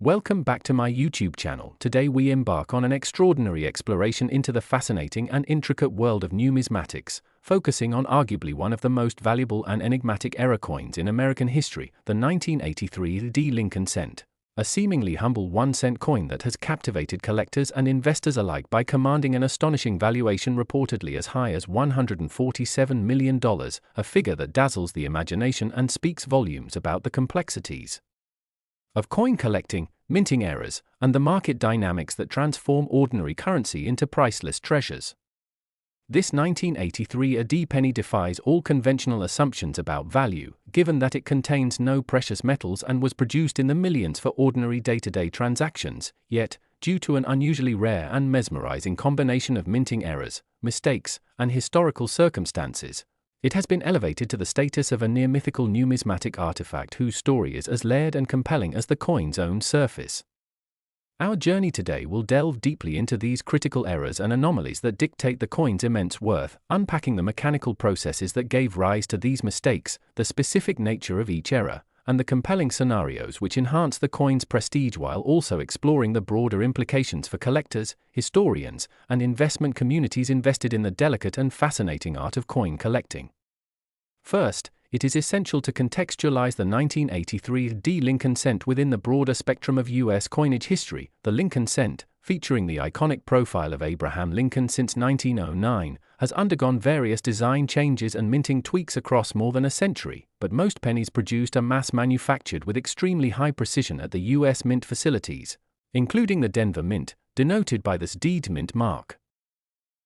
Welcome back to my YouTube channel. Today we embark on an extraordinary exploration into the fascinating and intricate world of numismatics, focusing on arguably one of the most valuable and enigmatic era coins in American history, the 1983 D. Lincoln cent. A seemingly humble 1-cent coin that has captivated collectors and investors alike by commanding an astonishing valuation, reportedly as high as $147 million, a figure that dazzles the imagination and speaks volumes about the complexities of coin collecting, minting eras, and the market dynamics that transform ordinary currency into priceless treasures. This 1983 AD penny defies all conventional assumptions about value, given that it contains no precious metals and was produced in the millions for ordinary day-to-day transactions, yet, due to an unusually rare and mesmerizing combination of minting errors, mistakes, and historical circumstances, it has been elevated to the status of a near-mythical numismatic artifact whose story is as layered and compelling as the coin's own surface. Our journey today will delve deeply into these critical errors and anomalies that dictate the coin's immense worth, unpacking the mechanical processes that gave rise to these mistakes, the specific nature of each error, and the compelling scenarios which enhance the coin's prestige, while also exploring the broader implications for collectors, historians, and investment communities invested in the delicate and fascinating art of coin collecting. First, it is essential to contextualize the 1983 D. Lincoln cent within the broader spectrum of U.S. coinage history. The Lincoln cent, featuring the iconic profile of Abraham Lincoln since 1909, has undergone various design changes and minting tweaks across more than a century, but most pennies produced are mass-manufactured with extremely high precision at the U.S. Mint facilities, including the Denver Mint, denoted by this D Mint mark.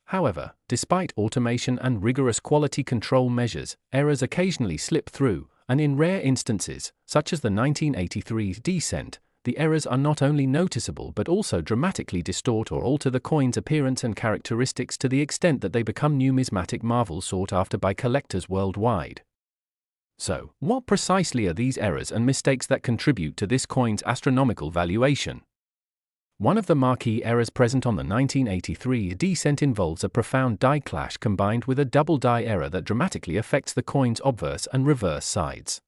However, despite automation and rigorous quality control measures, errors occasionally slip through, and in rare instances, such as the 1983 D cent, the errors are not only noticeable but also dramatically distort or alter the coin's appearance and characteristics to the extent that they become numismatic marvels sought after by collectors worldwide. So, what precisely are these errors and mistakes that contribute to this coin's astronomical valuation? One of the marquee errors present on the 1983 D cent involves a profound die clash combined with a double die error that dramatically affects the coin's obverse and reverse sides.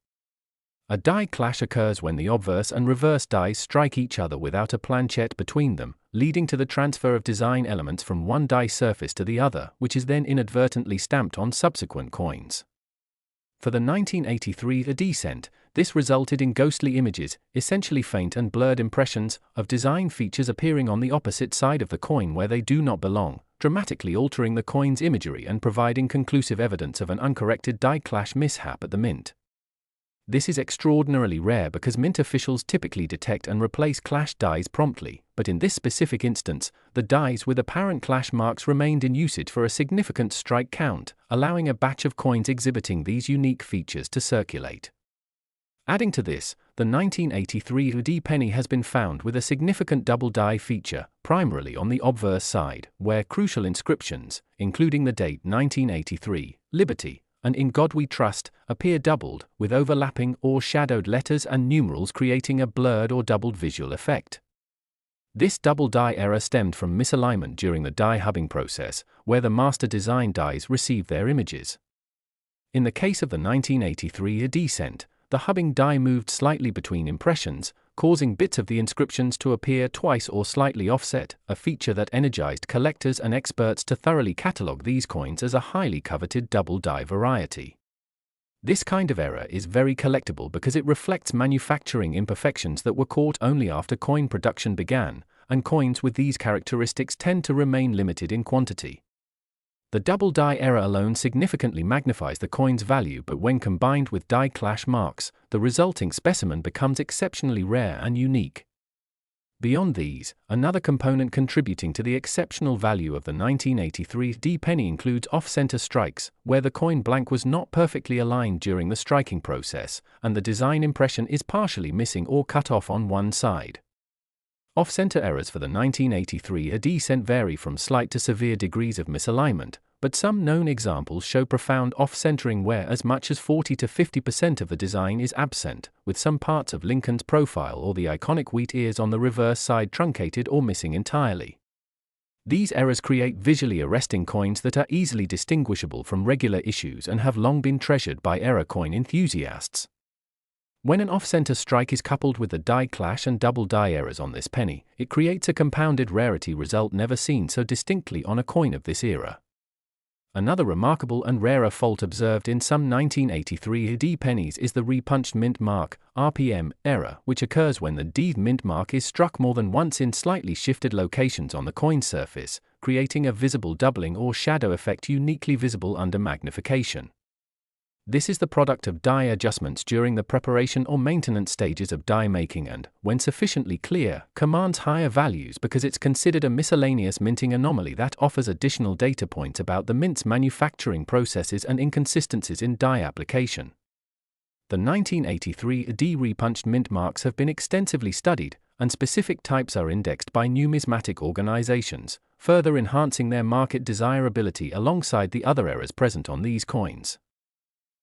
A die clash occurs when the obverse and reverse dies strike each other without a planchette between them, leading to the transfer of design elements from one die surface to the other, which is then inadvertently stamped on subsequent coins. For the 1983 D cent, this resulted in ghostly images, essentially faint and blurred impressions, of design features appearing on the opposite side of the coin where they do not belong, dramatically altering the coin's imagery and providing conclusive evidence of an uncorrected die clash mishap at the mint. This is extraordinarily rare because mint officials typically detect and replace clashed dies promptly, but in this specific instance, the dies with apparent clash marks remained in usage for a significant strike count, allowing a batch of coins exhibiting these unique features to circulate. Adding to this, the 1983 D penny has been found with a significant double die feature, primarily on the obverse side, where crucial inscriptions, including the date 1983, Liberty, and In God We Trust, appear doubled, with overlapping or shadowed letters and numerals creating a blurred or doubled visual effect. This double die error stemmed from misalignment during the die hubbing process, where the master design dies received their images. In the case of the 1983 D cent, the hubbing die moved slightly between impressions, causing bits of the inscriptions to appear twice or slightly offset, a feature that energized collectors and experts to thoroughly catalog these coins as a highly coveted double die variety. This kind of error is very collectible because it reflects manufacturing imperfections that were caught only after coin production began, and coins with these characteristics tend to remain limited in quantity. The double die error alone significantly magnifies the coin's value, but when combined with die clash marks, the resulting specimen becomes exceptionally rare and unique. Beyond these, another component contributing to the exceptional value of the 1983 D penny includes off-center strikes, where the coin blank was not perfectly aligned during the striking process, and the design impression is partially missing or cut off on one side. Off-center errors for the 1983 D cent vary from slight to severe degrees of misalignment, but some known examples show profound off-centering where as much as 40 to 50% of the design is absent, with some parts of Lincoln's profile or the iconic wheat ears on the reverse side truncated or missing entirely. These errors create visually arresting coins that are easily distinguishable from regular issues and have long been treasured by error coin enthusiasts. When an off-center strike is coupled with the die clash and double die errors on this penny, it creates a compounded rarity result never seen so distinctly on a coin of this era. Another remarkable and rarer fault observed in some 1983 D pennies is the repunched mint mark, RPM, error, which occurs when the D mint mark is struck more than once in slightly shifted locations on the coin surface, creating a visible doubling or shadow effect uniquely visible under magnification. This is the product of die adjustments during the preparation or maintenance stages of die making and, when sufficiently clear, commands higher values because it's considered a miscellaneous minting anomaly that offers additional data points about the mint's manufacturing processes and inconsistencies in die application. The 1983 D repunched mint marks have been extensively studied, and specific types are indexed by numismatic organizations, further enhancing their market desirability alongside the other errors present on these coins.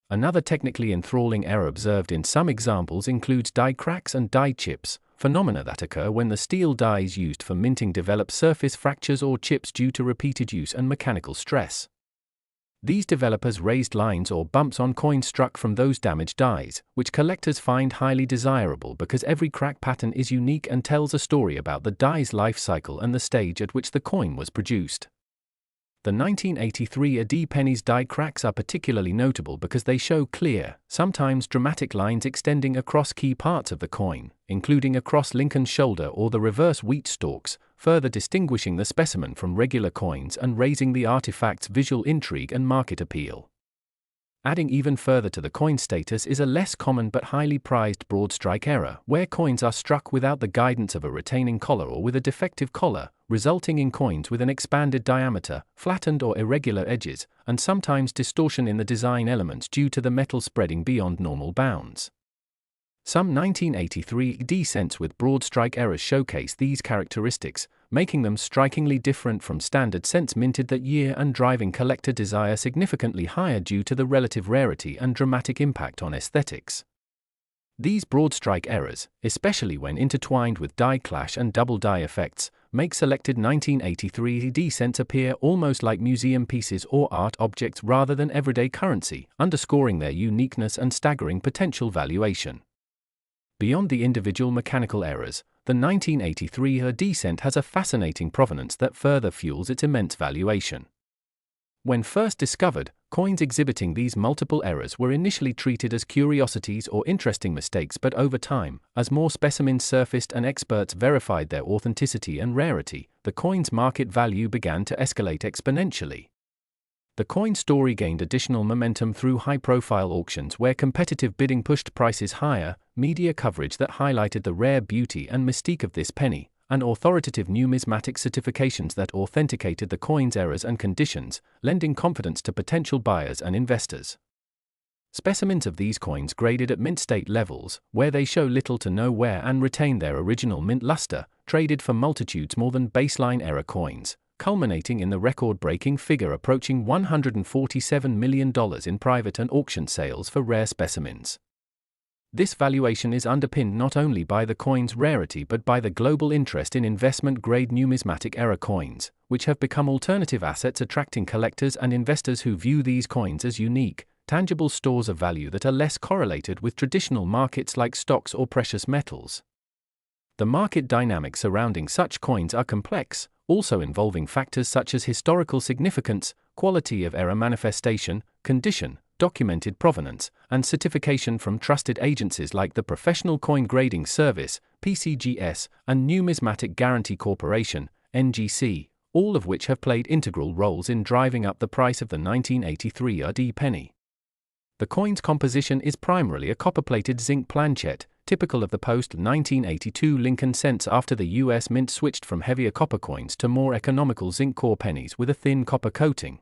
Another technically enthralling error observed in some examples includes die cracks and die chips, phenomena that occur when the steel dies used for minting develop surface fractures or chips due to repeated use and mechanical stress. These develop as raised lines or bumps on coins struck from those damaged dies, which collectors find highly desirable because every crack pattern is unique and tells a story about the die's life cycle and the stage at which the coin was produced. The 1983 D pennies die cracks are particularly notable because they show clear, sometimes dramatic lines extending across key parts of the coin, including across Lincoln's shoulder or the reverse wheat stalks, further distinguishing the specimen from regular coins and raising the artifact's visual intrigue and market appeal. Adding even further to the coin status is a less common but highly prized broad strike error, where coins are struck without the guidance of a retaining collar or with a defective collar, resulting in coins with an expanded diameter, flattened or irregular edges, and sometimes distortion in the design elements due to the metal spreading beyond normal bounds. Some 1983 D cents with broad strike errors showcase these characteristics, making them strikingly different from standard cents minted that year and driving collector desire significantly higher due to the relative rarity and dramatic impact on aesthetics. These broad strike errors, especially when intertwined with die clash and double die effects, make selected 1983 D cents appear almost like museum pieces or art objects rather than everyday currency, underscoring their uniqueness and staggering potential valuation. Beyond the individual mechanical errors, the 1983 D cent has a fascinating provenance that further fuels its immense valuation. When first discovered, coins exhibiting these multiple errors were initially treated as curiosities or interesting mistakes, but over time, as more specimens surfaced and experts verified their authenticity and rarity, the coin's market value began to escalate exponentially. The coin story gained additional momentum through high-profile auctions where competitive bidding pushed prices higher, media coverage that highlighted the rare beauty and mystique of this penny, and authoritative numismatic certifications that authenticated the coin's errors and conditions, lending confidence to potential buyers and investors. Specimens of these coins graded at mint state levels, where they show little to no wear and retain their original mint luster, traded for multitudes more than baseline error coins, culminating in the record-breaking figure approaching $147 million in private and auction sales for rare specimens. This valuation is underpinned not only by the coin's rarity but by the global interest in investment-grade numismatic error coins, which have become alternative assets attracting collectors and investors who view these coins as unique, tangible stores of value that are less correlated with traditional markets like stocks or precious metals. The market dynamics surrounding such coins are complex, also involving factors such as historical significance, quality of error manifestation, condition, documented provenance, and certification from trusted agencies like the Professional Coin Grading Service, PCGS, and Numismatic Guarantee Corporation, NGC, all of which have played integral roles in driving up the price of the 1983 D penny. The coin's composition is primarily a copper-plated zinc planchet, typical of the post-1982 Lincoln cents after the U.S. Mint switched from heavier copper coins to more economical zinc core pennies with a thin copper coating.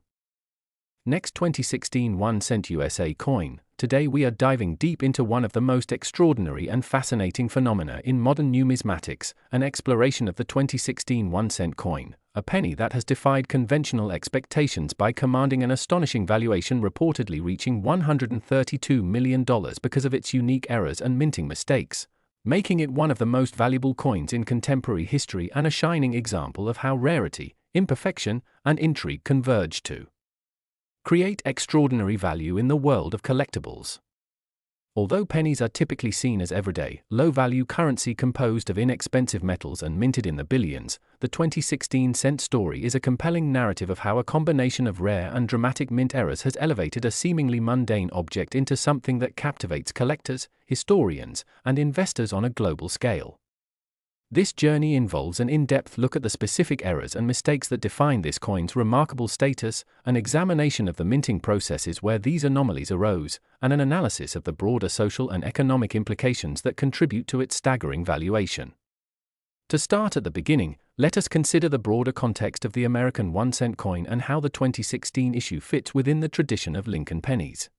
Next, 2016 1-cent USA coin. Today we are diving deep into one of the most extraordinary and fascinating phenomena in modern numismatics, an exploration of the 2016 1-cent coin, a penny that has defied conventional expectations by commanding an astonishing valuation, reportedly reaching $132 million because of its unique errors and minting mistakes, making it one of the most valuable coins in contemporary history and a shining example of how rarity, imperfection, and intrigue converge to create extraordinary value in the world of collectibles. Although pennies are typically seen as everyday, low-value currency composed of inexpensive metals and minted in the billions, the 2016 cent story is a compelling narrative of how a combination of rare and dramatic mint errors has elevated a seemingly mundane object into something that captivates collectors, historians, and investors on a global scale. This journey involves an in-depth look at the specific errors and mistakes that define this coin's remarkable status, an examination of the minting processes where these anomalies arose, and an analysis of the broader social and economic implications that contribute to its staggering valuation. To start at the beginning, let us consider the broader context of the American 1-cent coin and how the 2016 issue fits within the tradition of Lincoln pennies.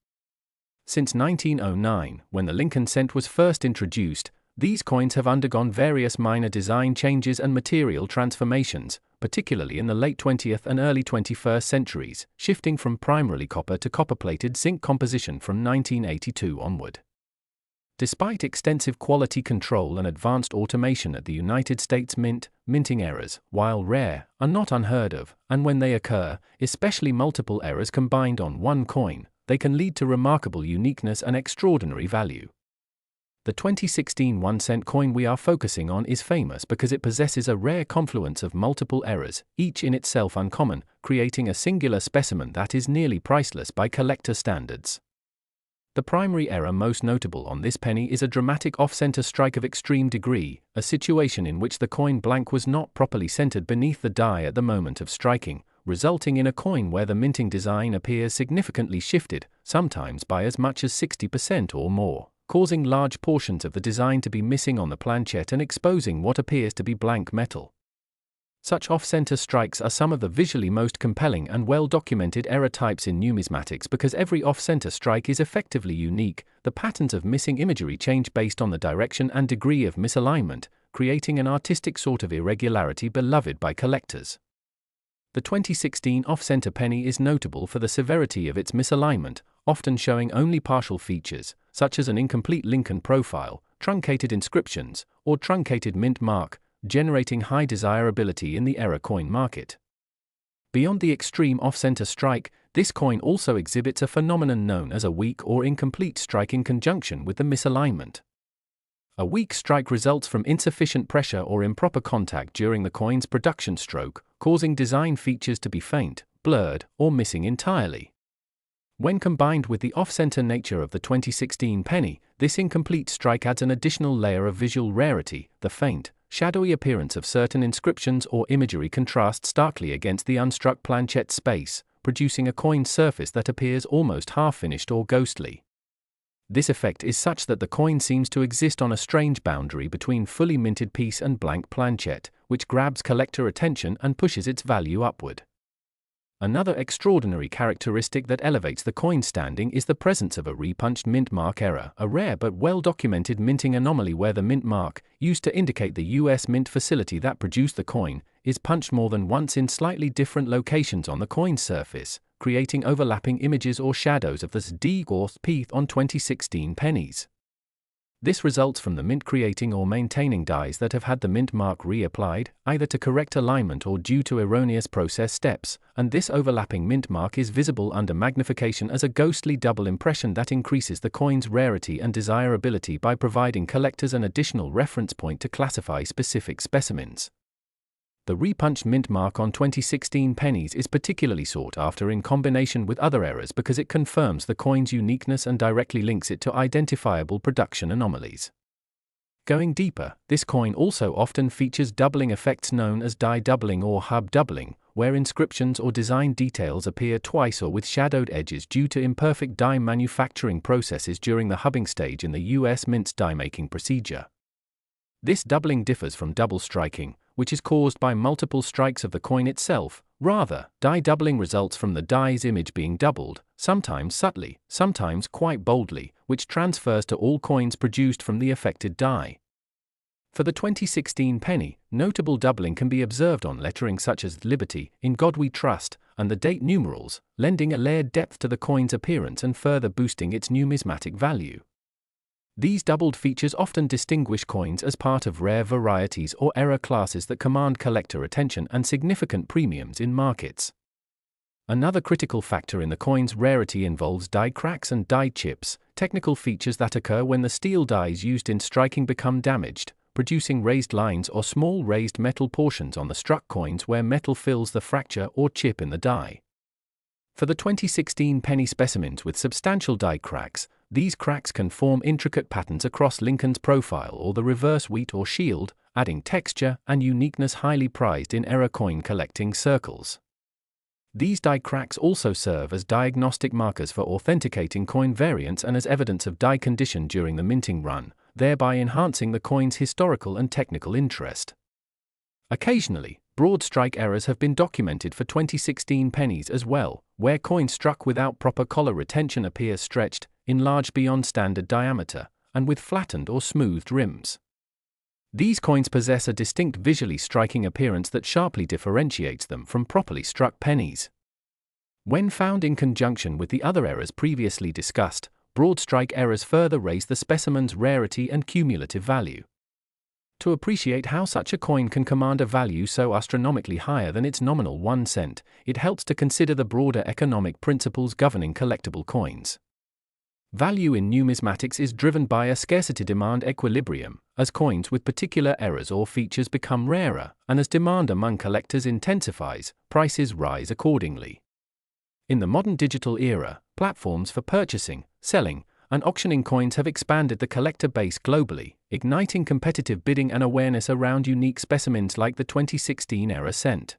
Since 1909, when the Lincoln cent was first introduced, these coins have undergone various minor design changes and material transformations, particularly in the late 20th and early 21st centuries, shifting from primarily copper to copper-plated zinc composition from 1982 onward. Despite extensive quality control and advanced automation at the United States Mint, minting errors, while rare, are not unheard of, and when they occur, especially multiple errors combined on one coin, they can lead to remarkable uniqueness and extraordinary value. The 2016 1-cent coin we are focusing on is famous because it possesses a rare confluence of multiple errors, each in itself uncommon, creating a singular specimen that is nearly priceless by collector standards. The primary error most notable on this penny is a dramatic off-center strike of extreme degree, a situation in which the coin blank was not properly centered beneath the die at the moment of striking, resulting in a coin where the minting design appears significantly shifted, sometimes by as much as 60% or more, causing large portions of the design to be missing on the planchette and exposing what appears to be blank metal. Such off-center strikes are some of the visually most compelling and well-documented error types in numismatics because every off-center strike is effectively unique. The patterns of missing imagery change based on the direction and degree of misalignment, creating an artistic sort of irregularity beloved by collectors. The 2016 off-center penny is notable for the severity of its misalignment, often showing only partial features, such as an incomplete Lincoln profile, truncated inscriptions, or truncated mint mark, generating high desirability in the error coin market. Beyond the extreme off-center strike, this coin also exhibits a phenomenon known as a weak or incomplete strike in conjunction with the misalignment. A weak strike results from insufficient pressure or improper contact during the coin's production stroke, causing design features to be faint, blurred, or missing entirely. When combined with the off-center nature of the 2016 penny, this incomplete strike adds an additional layer of visual rarity. The faint, shadowy appearance of certain inscriptions or imagery contrasts starkly against the unstruck planchette space, producing a coin surface that appears almost half-finished or ghostly. This effect is such that the coin seems to exist on a strange boundary between fully minted piece and blank planchette, which grabs collector attention and pushes its value upward. Another extraordinary characteristic that elevates the coin's standing is the presence of a repunched mint mark error, a rare but well-documented minting anomaly where the mint mark, used to indicate the U.S. mint facility that produced the coin, is punched more than once in slightly different locations on the coin's surface, creating overlapping images or shadows of the D-Gorth Peath on 2016 pennies. This results from the mint creating or maintaining dies that have had the mint mark reapplied, either to correct alignment or due to erroneous process steps, and this overlapping mint mark is visible under magnification as a ghostly double impression that increases the coin's rarity and desirability by providing collectors an additional reference point to classify specific specimens. The repunched mint mark on 2016 pennies is particularly sought after in combination with other errors because it confirms the coin's uniqueness and directly links it to identifiable production anomalies. Going deeper, this coin also often features doubling effects known as die doubling or hub doubling, where inscriptions or design details appear twice or with shadowed edges due to imperfect die manufacturing processes during the hubbing stage in the U.S. Mint's die-making procedure. This doubling differs from double striking, which is caused by multiple strikes of the coin itself. Rather, die doubling results from the die's image being doubled, sometimes subtly, sometimes quite boldly, which transfers to all coins produced from the affected die. For the 2016 penny, notable doubling can be observed on lettering such as Liberty, In God We Trust, and the date numerals, lending a layered depth to the coin's appearance and further boosting its numismatic value. These doubled features often distinguish coins as part of rare varieties or error classes that command collector attention and significant premiums in markets. Another critical factor in the coin's rarity involves die cracks and die chips, technical features that occur when the steel dies used in striking become damaged, producing raised lines or small raised metal portions on the struck coins where metal fills the fracture or chip in the die. For the 2016 penny specimens with substantial die cracks, these cracks can form intricate patterns across Lincoln's profile or the reverse wheat or shield, adding texture and uniqueness highly prized in error coin collecting circles. These die cracks also serve as diagnostic markers for authenticating coin variants and as evidence of die condition during the minting run, thereby enhancing the coin's historical and technical interest. Occasionally, broad strike errors have been documented for 2016 pennies as well, where coins struck without proper collar retention appear stretched, enlarged beyond standard diameter, and with flattened or smoothed rims. These coins possess a distinct visually striking appearance that sharply differentiates them from properly struck pennies. When found in conjunction with the other errors previously discussed, broad strike errors further raise the specimen's rarity and cumulative value. To appreciate how such a coin can command a value so astronomically higher than its nominal 1 cent, it helps to consider the broader economic principles governing collectible coins. Value in numismatics is driven by a scarcity-demand equilibrium, as coins with particular errors or features become rarer, and as demand among collectors intensifies, prices rise accordingly. In the modern digital era, platforms for purchasing, selling, and auctioning coins have expanded the collector base globally, igniting competitive bidding and awareness around unique specimens like the 2016 error cent.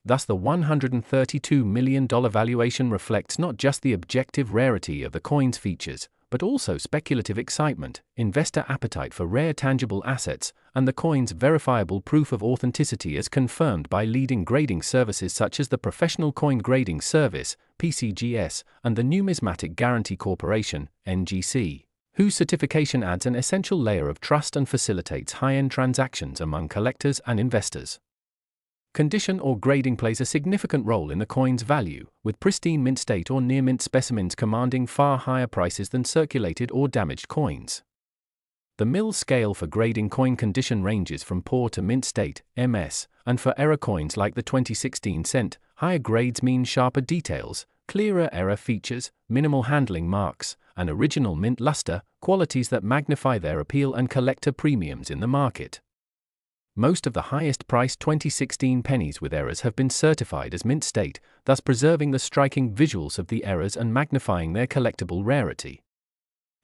Thus, the $132 million valuation reflects not just the objective rarity of the coin's features, but also speculative excitement, investor appetite for rare tangible assets, and the coin's verifiable proof of authenticity as confirmed by leading grading services such as the Professional Coin Grading Service, PCGS, and the Numismatic Guarantee Corporation, NGC, whose certification adds an essential layer of trust and facilitates high-end transactions among collectors and investors. Condition or grading plays a significant role in the coin's value, with pristine mint state or near mint specimens commanding far higher prices than circulated or damaged coins. The mill scale for grading coin condition ranges from poor to mint state, MS, and for error coins like the 2016 cent, higher grades mean sharper details, clearer error features, minimal handling marks, and original mint luster, qualities that magnify their appeal and collector premiums in the market. Most of the highest-priced 2016 pennies with errors have been certified as mint state, thus preserving the striking visuals of the errors and magnifying their collectible rarity.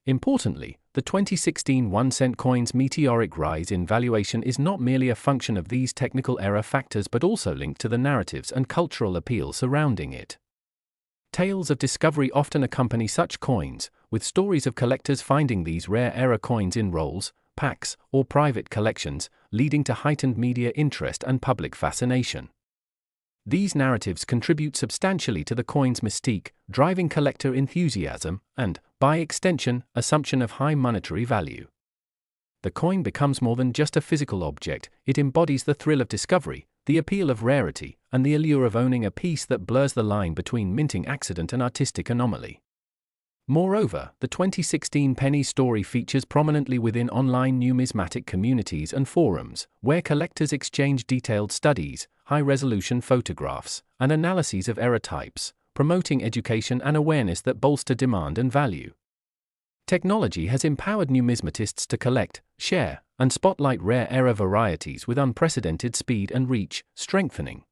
Importantly, the 2016 1-cent coin's meteoric rise in valuation is not merely a function of these technical error factors but also linked to the narratives and cultural appeal surrounding it. Tales of discovery often accompany such coins, with stories of collectors finding these rare error coins in rolls, packs, or private collections, leading to heightened media interest and public fascination. These narratives contribute substantially to the coin's mystique, driving collector enthusiasm and, by extension, assumption of high monetary value. The coin becomes more than just a physical object, it embodies the thrill of discovery, the appeal of rarity, and the allure of owning a piece that blurs the line between minting accident and artistic anomaly. Moreover, the 2016 penny story features prominently within online numismatic communities and forums, where collectors exchange detailed studies, high-resolution photographs, and analyses of error types, promoting education and awareness that bolster demand and value. Technology has empowered numismatists to collect, share, and spotlight rare error varieties with unprecedented speed and reach, strengthening